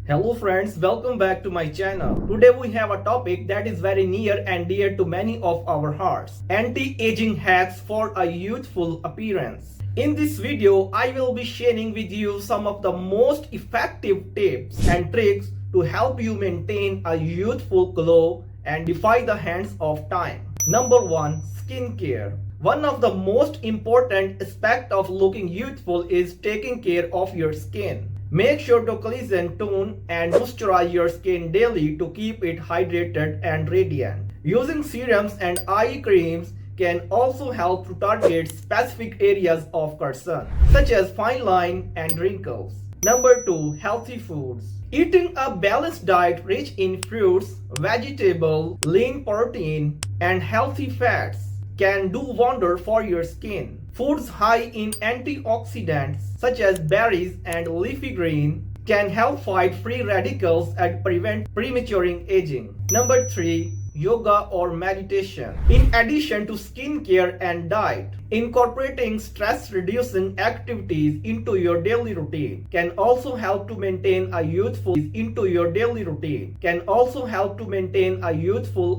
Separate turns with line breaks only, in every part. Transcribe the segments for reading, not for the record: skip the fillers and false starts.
Hello friends, welcome back to my channel. Today we have a topic that is very near and dear to many of our hearts. Anti-aging hacks for a youthful appearance. In this video, I will be sharing with you some of the most effective tips and tricks to help you maintain a youthful glow and defy the hands of time. Number 1. Skincare. One of the most important aspects of looking youthful is taking care of your skin. Make sure to cleanse, tone, and moisturize your skin daily to keep it hydrated and radiant. Using serums and eye creams can also help to target specific areas of concern, such as fine line and wrinkles. Number 2. Healthy foods. Eating a balanced diet rich in fruits, vegetables, lean protein, and healthy fats can do wonder for your skin. Foods high in antioxidants such as berries and leafy green can help fight free radicals and prevent premature aging. Number 3. Yoga or meditation. In addition to skincare and diet, incorporating stress-reducing activities into your daily routine can also help to maintain a youthful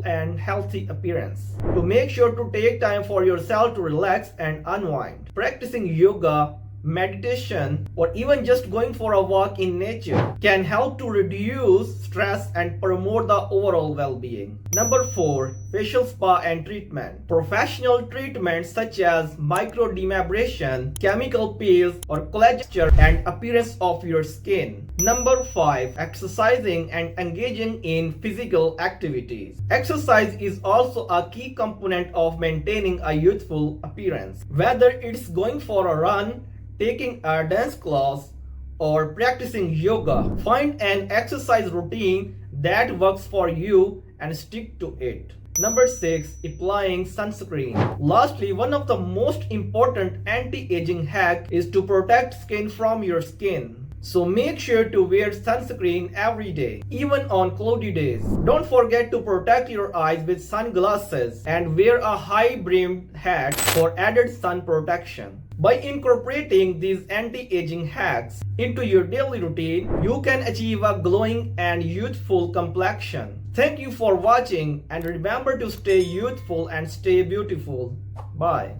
and healthy appearance. To make sure to take time for yourself to relax and unwind. Practicing yoga, meditation, or even just going for a walk in nature can help to reduce stress and promote the overall well-being. Number 4. Facial spa and treatment. Professional treatments such as microdermabrasion, chemical peels, or collagen and appearance of your skin. Number 5. Exercising and engaging in physical activities. Exercise is also a key component of maintaining a youthful appearance. Whether it's going for a run, taking a dance class, or practicing yoga, find an exercise routine that works for you and stick to it. Number 6. Applying sunscreen. Lastly, one of the most important anti-aging hack is to protect skin from your skin. So make sure to wear sunscreen every day, even on cloudy days. Don't forget to protect your eyes with sunglasses and wear a high-brimmed hat for added sun protection. By incorporating these anti-aging hacks into your daily routine, you can achieve a glowing and youthful complexion. Thank you for watching, and remember to stay youthful and stay beautiful. Bye.